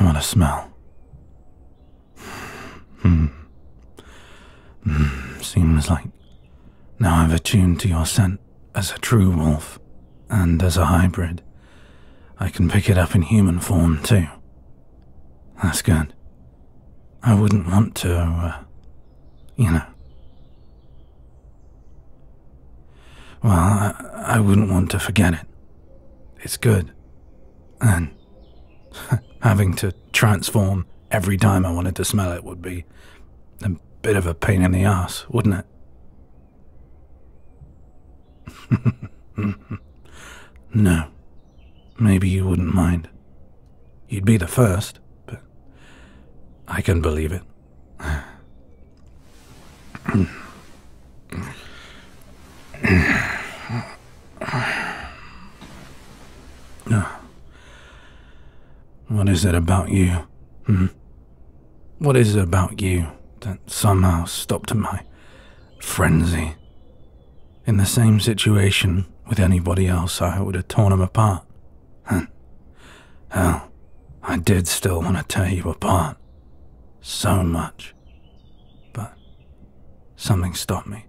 What a smell. Seems like now I've attuned to your scent as a true wolf, and as a hybrid, I can pick it up in human form too. That's good. I wouldn't want to, Well, I wouldn't want to forget it. It's good. And having to transform every time I wanted to smell it would be a bit of a pain in the ass, wouldn't it? No, maybe you wouldn't mind. You'd be the first, but I can believe it. What is it about you? What is it about you that somehow stopped my frenzy? In the same situation with anybody else, I would have torn him apart. And, hell, I did still want to tear you apart. So much. But something stopped me.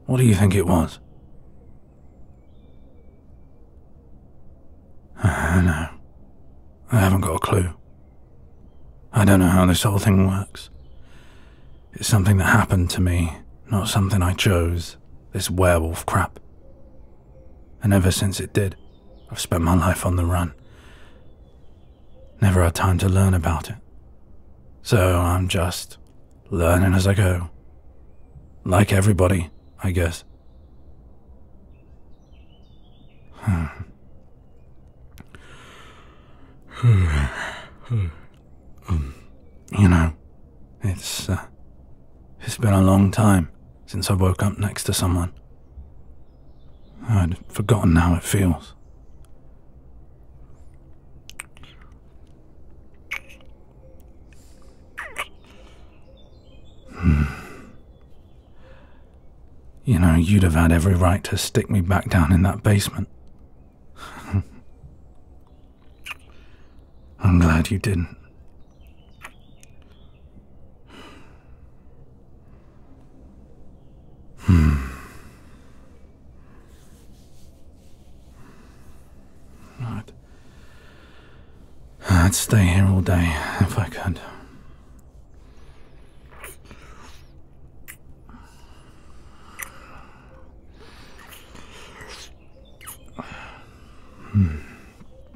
What do you think it was? No. I haven't got a clue. I don't know how this whole thing works. It's something that happened to me, not something I chose, this werewolf crap. And ever since it did, I've spent my life on the run. Never had time to learn about it. So I'm just learning as I go. Like everybody, I guess. It's been a long time since I woke up next to someone. I'd forgotten how it feels. You'd have had every right to stick me back down in that basement. I'm glad you didn't. I'd stay here all day if I could.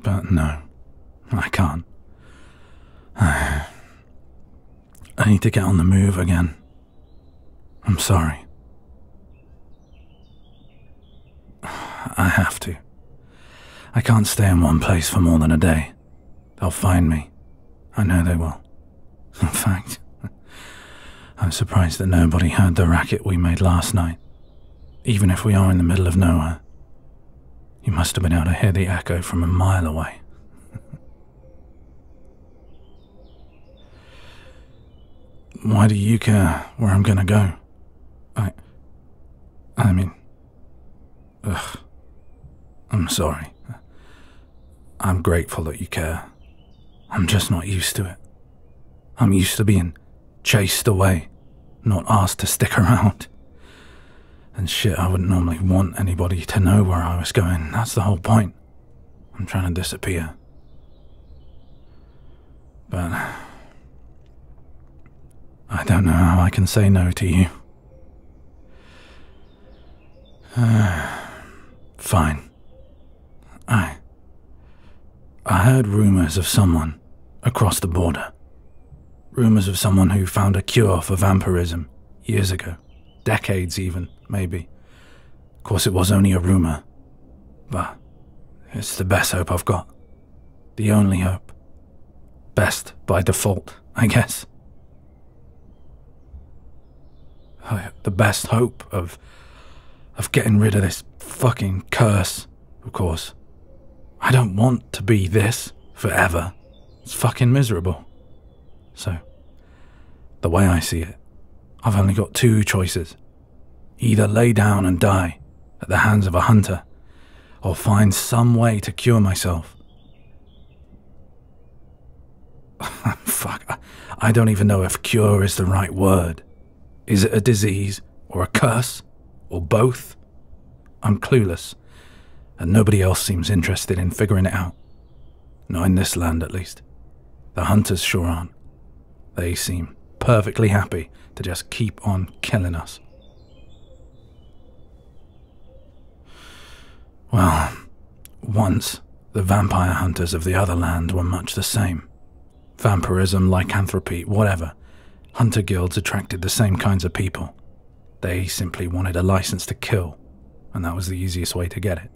But no, I can't. I need to get on the move again. I'm sorry. I have to. I can't stay in one place for more than a day. They'll find me. I know they will. In fact, I'm surprised that nobody heard the racket we made last night. Even if we are in the middle of nowhere. You must have been able to hear the echo from a mile away. Why do you care where I'm gonna go? I mean... I'm sorry. I'm grateful that you care. I'm just not used to it. I'm used to being chased away, not asked to stick around. And shit, I wouldn't normally want anybody to know where I was going. That's the whole point. I'm trying to disappear. But I don't know how I can say no to you. Fine. I heard rumors of someone across the border. Rumors of someone who found a cure for vampirism years ago. Decades even, maybe. Of course it was only a rumor. But it's the best hope I've got. The only hope. Best by default, I guess. The best hope of getting rid of this fucking curse, of course. I don't want to be this forever. It's fucking miserable. So, the way I see it, I've only got two choices. Either lay down and die at the hands of a hunter, or find some way to cure myself. Fuck, I don't even know if cure is the right word. Is it a disease, or a curse, or both? I'm clueless, and nobody else seems interested in figuring it out. Not in this land, at least. The hunters sure aren't. They seem perfectly happy to just keep on killing us. Well, once, the vampire hunters of the other land were much the same. Vampirism, lycanthropy, whatever. Hunter guilds attracted the same kinds of people. They simply wanted a license to kill, and that was the easiest way to get it.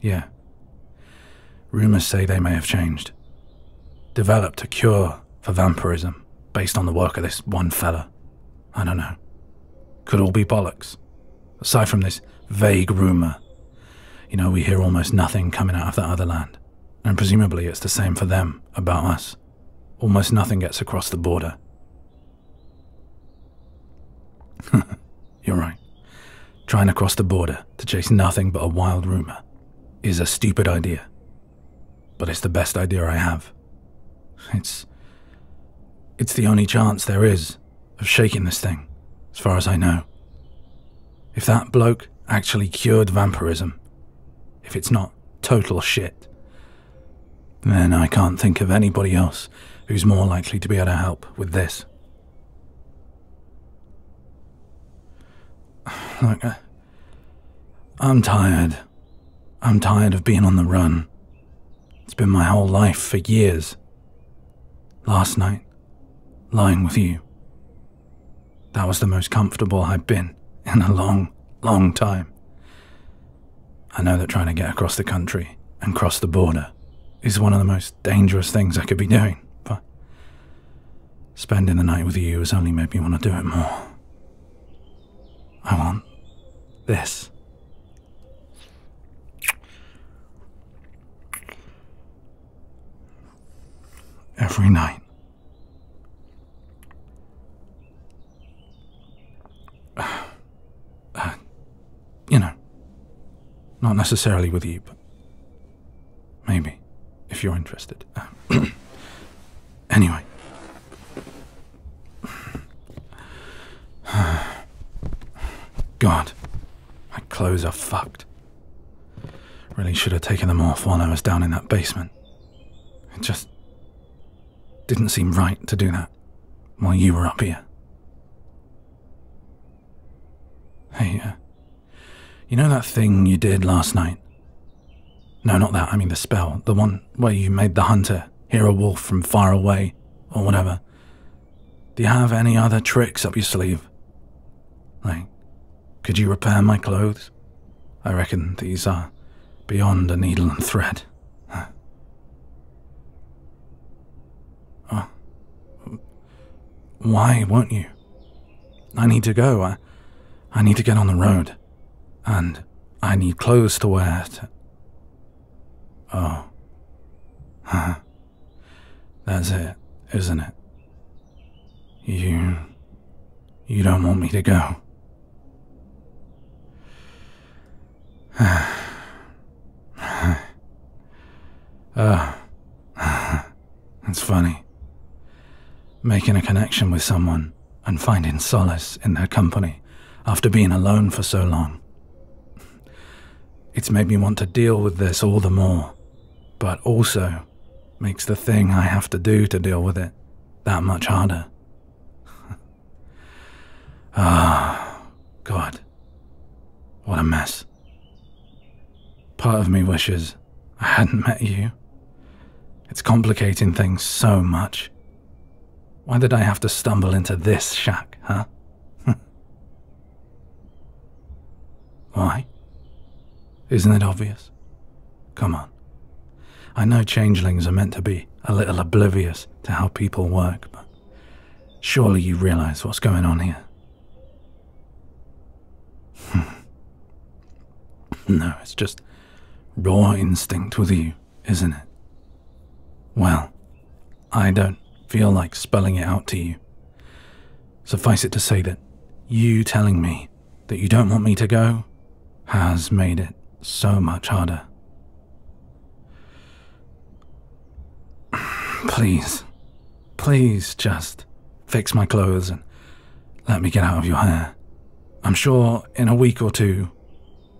Yeah. Rumors say they may have changed. Developed a cure for vampirism based on the work of this one fella. I don't know. Could all be bollocks. Aside from this vague rumor, we hear almost nothing coming out of that other land. And presumably it's the same for them about us. Almost nothing gets across the border. You're right. Trying to cross the border to chase nothing but a wild rumor is a stupid idea. But it's the best idea I have. It's the only chance there is of shaking this thing, as far as I know. If that bloke actually cured vampirism, if it's not total shit, then I can't think of anybody else who's more likely to be able to help with this. Look, I'm tired. I'm tired of being on the run. It's been my whole life for years. Last night, lying with you. That was the most comfortable I've been in a long, long time. I know that trying to get across the country and cross the border is one of the most dangerous things I could be doing, but spending the night with you has only made me want to do it more. I want this. Every night. Not necessarily with you, but maybe, if you're interested. Anyway. God, my clothes are fucked. Really should have taken them off while I was down in that basement. It just didn't seem right to do that while you were up here. Hey, you know that thing you did last night? No, not that, I mean the spell. The one where you made the hunter hear a wolf from far away, or whatever. Do you have any other tricks up your sleeve? Like, could you repair my clothes? I reckon these are beyond a needle and thread. Oh. Why won't you? I need to go. I need to get on the road. And I need clothes to wear. Oh. That's it, isn't it? You don't want me to go. It's funny. Making a connection with someone and finding solace in their company after being alone for so long. It's made me want to deal with this all the more, but also makes the thing I have to do to deal with it that much harder. God. What a mess. Part of me wishes I hadn't met you. It's complicating things so much. Why did I have to stumble into this shack, huh? Why? Isn't it obvious? Come on. I know changelings are meant to be a little oblivious to how people work, but surely you realize what's going on here. No, it's just raw instinct with you, isn't it? Well, I don't feel like spelling it out to you. Suffice it to say that you telling me that you don't want me to go has made it so much harder. Please, please just fix my clothes and let me get out of your hair. I'm sure in a week or two,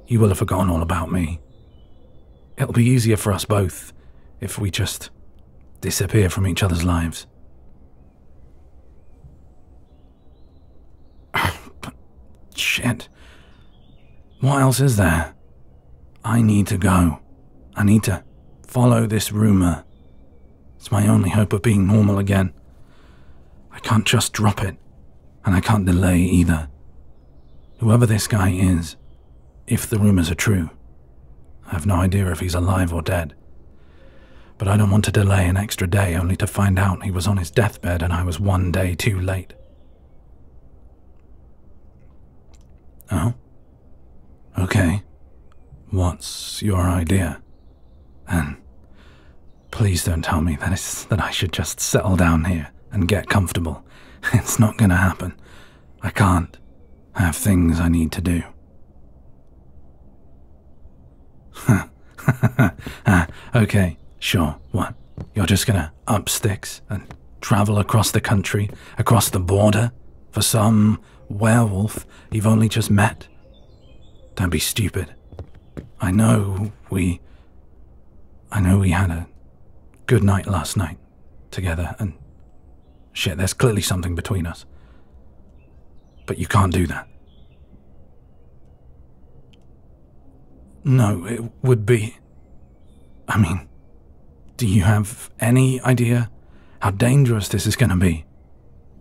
you will have forgotten all about me. It'll be easier for us both if we just disappear from each other's lives. But shit. What else is there? I need to go. I need to follow this rumor. It's my only hope of being normal again. I can't just drop it, and I can't delay either. Whoever this guy is, if the rumors are true, I have no idea if he's alive or dead. But I don't want to delay an extra day only to find out he was on his deathbed and I was one day too late. Oh? Okay. What's your idea? And please don't tell me that I should just settle down here and get comfortable. It's not gonna happen. I can't. I have things I need to do. Okay, sure, what? You're just gonna up sticks and travel across the country, across the border, for some werewolf you've only just met? Don't be stupid. I know we had a good night last night together, and shit, there's clearly something between us. But you can't do that. No, it would be... I mean, do you have any idea how dangerous this is going to be?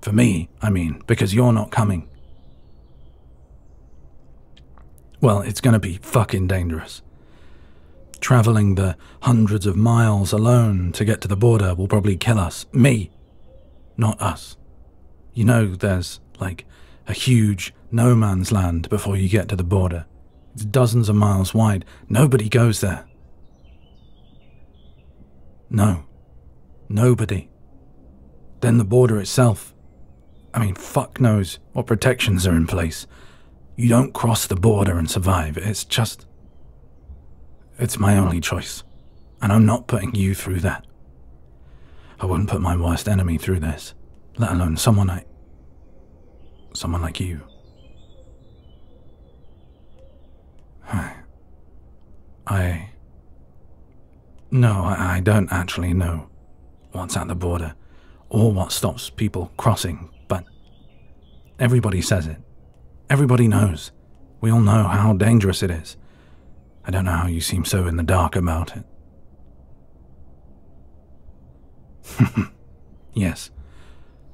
For me, I mean, because you're not coming. Well, it's going to be fucking dangerous. Traveling the hundreds of miles alone to get to the border will probably kill us. Me, not us. You know, there's, like, a huge no man's land before you get to the border. It's dozens of miles wide. Nobody goes there. No. Nobody. Then the border itself. I mean, fuck knows what protections are in place. You don't cross the border and survive. It's my only choice. And I'm not putting you through that. I wouldn't put my worst enemy through this, let alone someone like you. I don't actually know what's at the border or what stops people crossing, but everybody says it. Everybody knows. We all know how dangerous it is. I don't know how you seem so in the dark about it. Yes,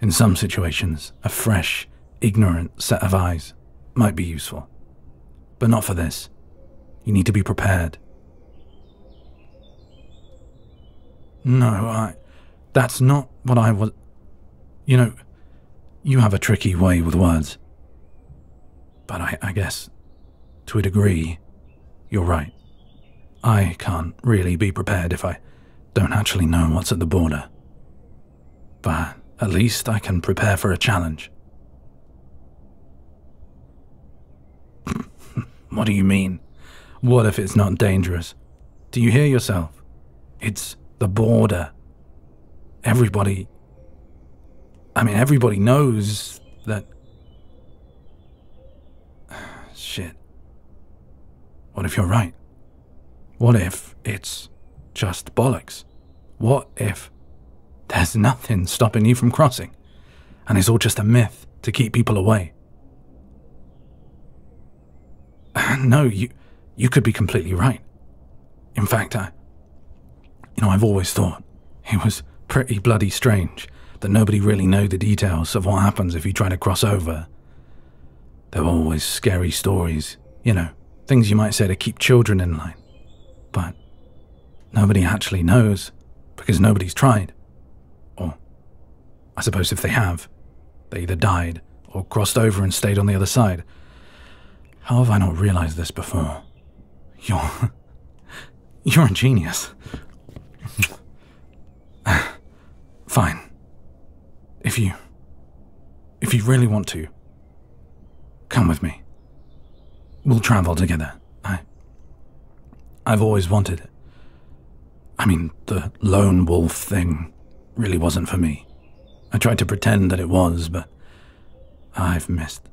in some situations, a fresh, ignorant set of eyes might be useful. But not for this. You need to be prepared. No, that's not what I was... You know, you have a tricky way with words. But I guess, to a degree, you're right. I can't really be prepared if I don't actually know what's at the border. But at least I can prepare for a challenge. What do you mean? What if it's not dangerous? Do you hear yourself? It's the border. Everybody knows that... Shit. What if you're right? What if it's just bollocks? What if there's nothing stopping you from crossing, and it's all just a myth to keep people away? No, you could be completely right. In fact, I've always thought it was pretty bloody strange that nobody really knew the details of what happens if you try to cross over. There were always scary stories, things you might say to keep children in line. But nobody actually knows because nobody's tried. Or, I suppose if they have, they either died or crossed over and stayed on the other side. How have I not realized this before? You're a genius. Fine. If you really want to, come with me. We'll travel together. I've always wanted it. I mean, the lone wolf thing really wasn't for me. I tried to pretend that it was, but I've missed.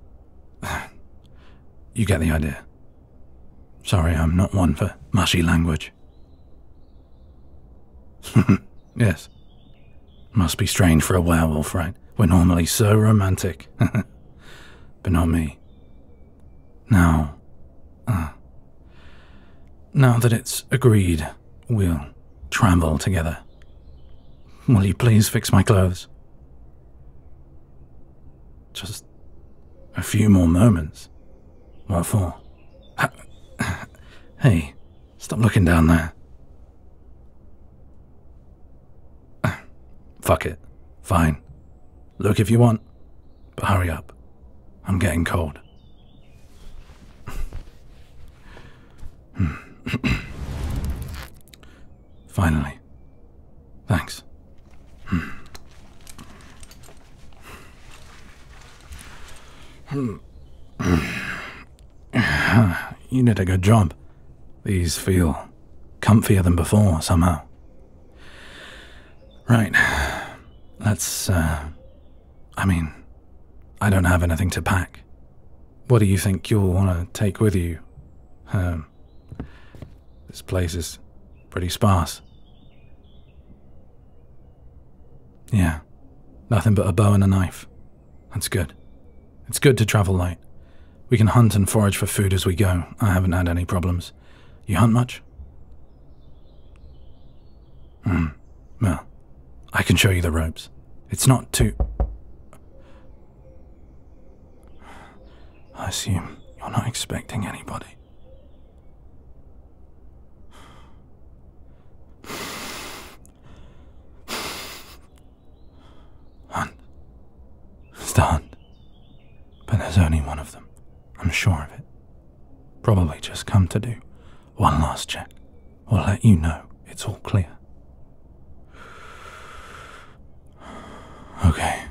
You get the idea. Sorry, I'm not one for mushy language. Yes. Must be strange for a werewolf, right? We're normally so romantic. But not me. Now that it's agreed, we'll travel together. Will you please fix my clothes? Just a few more moments. What for? Hey, stop looking down there. Fuck it. Fine. Look if you want, but hurry up. I'm getting cold. Finally. Thanks. You did a good job. These feel comfier than before, somehow. Right. Let's, I don't have anything to pack. What do you think you'll want to take with you? This place is pretty sparse. Yeah. Nothing but a bow and a knife. That's good. It's good to travel light. We can hunt and forage for food as we go. I haven't had any problems. You hunt much? Well, I can show you the ropes. It's not too... I assume you're not expecting anybody. Hunt. It's the hunt. But there's only one of them. I'm sure of it. Probably just come to do one last check. We'll let you know it's all clear. Okay.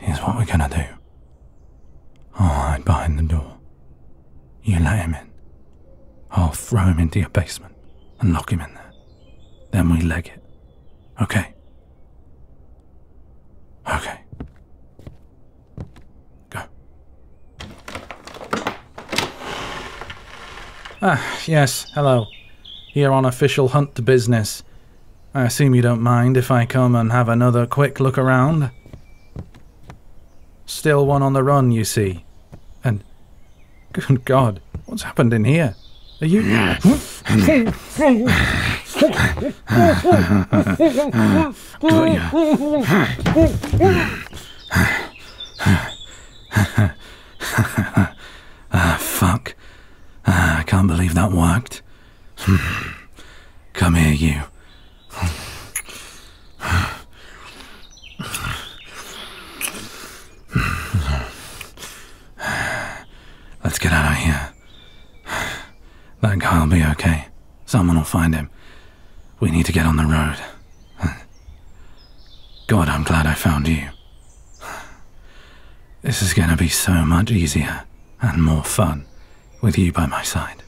Here's what we're gonna do. I'll hide behind the door. You let him in. I'll throw him into your basement and lock him in there. Then we leg it. Okay? Okay. Go. Yes, hello. Here on official hunt business. I assume you don't mind if I come and have another quick look around? Still one on the run, you see. And, good God, what's happened in here? Are you... Fuck. I can't believe that worked. Come here, you. Let's get out of here. That guy'll be okay. Someone will find him. We need to get on the road. God, I'm glad I found you. This is going to be so much easier and more fun with you by my side.